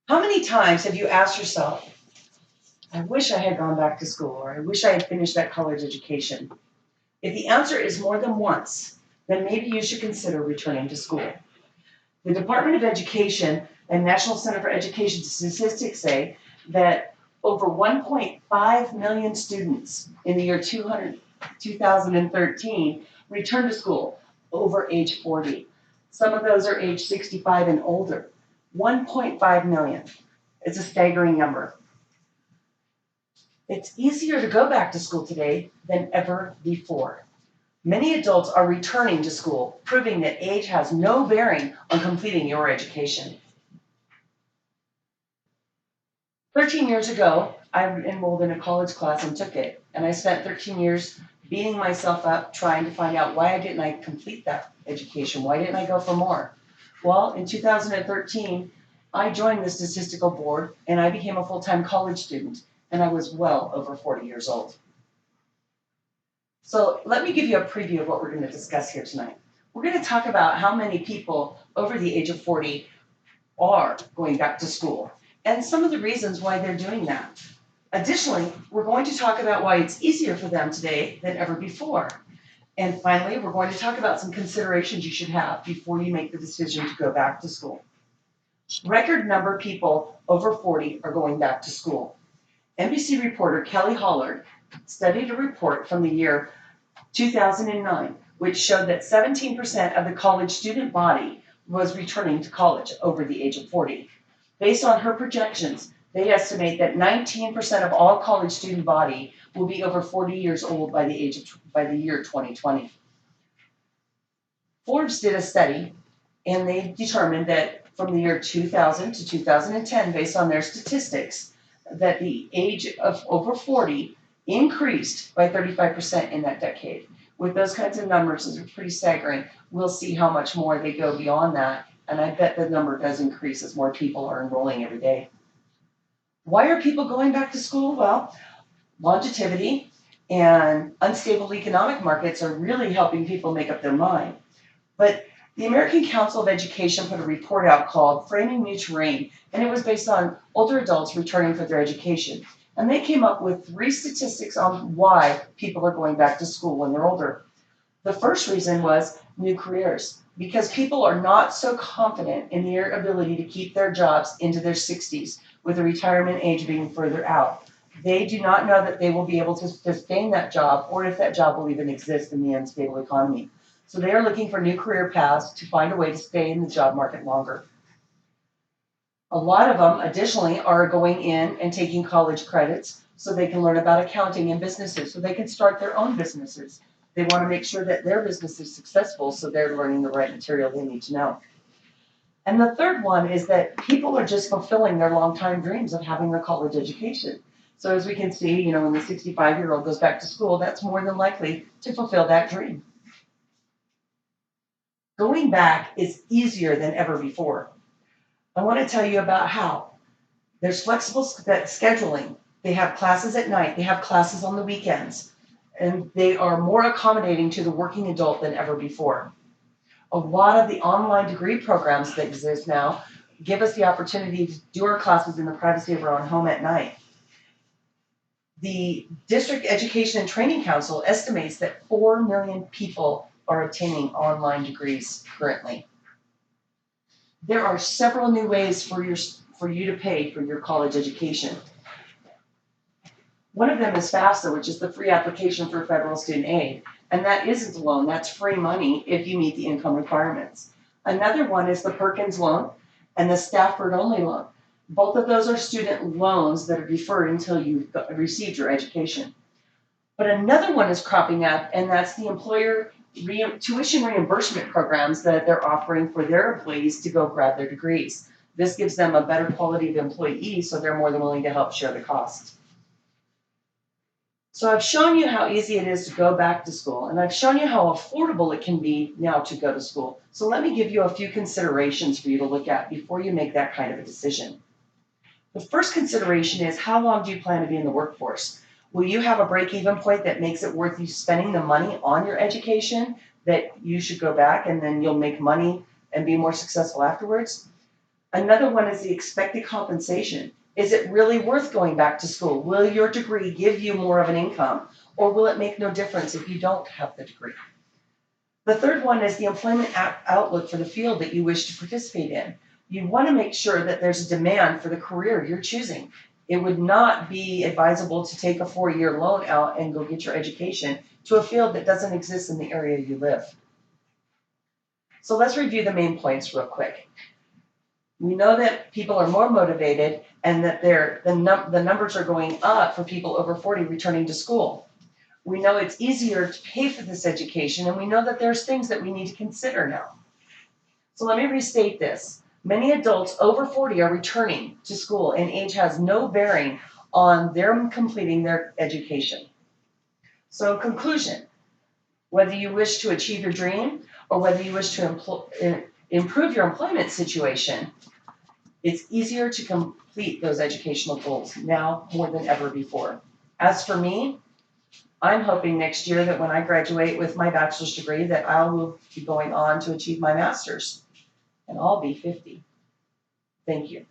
How many times have you asked yourself, I wish I had gone back to school, or I wish I had finished that college education? If the answer is more than once, then maybe you should consider returning to school. The Department of Education and National Center for Education Statistics say that over 1.5 million students in the year 2013 returned to school over age 40. Some of those are age 65 and older. 1.5 million. It's a staggering number. It's easier to go back to school today than ever before. Many adults are returning to school, proving that age has no bearing on completing your education. 13 years ago, I enrolled in a college class and took it, and I spent 13 years beating myself up trying to find out why didn't I complete that education? Why didn't I go for more? Well, in 2013, I joined the statistical board and I became a full-time college student, and I was well over 40 years old. So let me give you a preview of what we're going to discuss here tonight. We're going to talk about how many people over the age of 40 are going back to school and some of the reasons why they're doing that. Additionally, we're going to talk about why it's easier for them today than ever before. And finally, we're going to talk about some considerations you should have before you make the decision to go back to school. Record number of people over 40 are going back to school. NBC reporter Kelly Hollard studied a report from the year 2009, which showed that 17% of the college student body was returning to college over the age of 40. Based on her projections, they estimate that 19% of all college student body will be over 40 years old by the year 2020. Forbes did a study, and they determined that from the year 2000 to 2010, based on their statistics, that the age of over 40 increased by 35% in that decade. With those kinds of numbers, it's pretty staggering. We'll see how much more they go beyond that, and I bet the number does increase as more people are enrolling every day. Why are people going back to school? Well, longevity and unstable economic markets are really helping people make up their mind. But the American Council of Education put a report out called Framing New Terrain, and it was based on older adults returning for their education. And they came up with 3 statistics on why people are going back to school when they're older. The first reason was new careers, because people are not so confident in their ability to keep their jobs into their 60s, with the retirement age being further out. They do not know that they will be able to sustain that job, or if that job will even exist in the unstable economy. So they are looking for new career paths to find a way to stay in the job market longer. A lot of them, additionally, are going in and taking college credits so they can learn about accounting and businesses, so they can start their own businesses. They want to make sure that their business is successful, so they're learning the right material they need to know. And the third one is that people are just fulfilling their longtime dreams of having a college education. So as we can see, when the 65-year-old goes back to school, that's more than likely to fulfill that dream. Going back is easier than ever before. I want to tell you about how. There's flexible scheduling. They have classes at night. They have classes on the weekends. And they are more accommodating to the working adult than ever before. A lot of the online degree programs that exist now give us the opportunity to do our classes in the privacy of our own home at night. The District Education and Training Council estimates that 4 million people are obtaining online degrees currently. There are several new ways for you to pay for your college education. One of them is FAFSA, which is the free application for federal student aid. And that isn't a loan, that's free money if you meet the income requirements. Another one is the Perkins loan and the Stafford only loan. Both of those are student loans that are deferred until you've received your education. But another one is cropping up, and that's the employer tuition reimbursement programs that they're offering for their employees to go grab their degrees. This gives them a better quality of employee, so they're more than willing to help share the cost. So I've shown you how easy it is to go back to school, and I've shown you how affordable it can be now to go to school. So let me give you a few considerations for you to look at before you make that kind of a decision. The first consideration is, how long do you plan to be in the workforce? Will you have a break-even point that makes it worth you spending the money on your education, that you should go back and then you'll make money and be more successful afterwards? Another one is the expected compensation. Is it really worth going back to school? Will your degree give you more of an income, or will it make no difference if you don't have the degree? The third one is the employment outlook for the field that you wish to participate in. You want to make sure that there's a demand for the career you're choosing. It would not be advisable to take a 4-year loan out and go get your education to a field that doesn't exist in the area you live. So let's review the main points real quick. We know that people are more motivated and that the numbers are going up for people over 40 returning to school. We know it's easier to pay for this education, and we know that there's things that we need to consider now. So let me restate this. Many adults over 40 are returning to school, and age has no bearing on them completing their education. So in conclusion, whether you wish to achieve your dream or whether you wish to improve your employment situation, it's easier to complete those educational goals now more than ever before. As for me, I'm hoping next year that when I graduate with my bachelor's degree that I will be going on to achieve my master's, and I'll be 50. Thank you.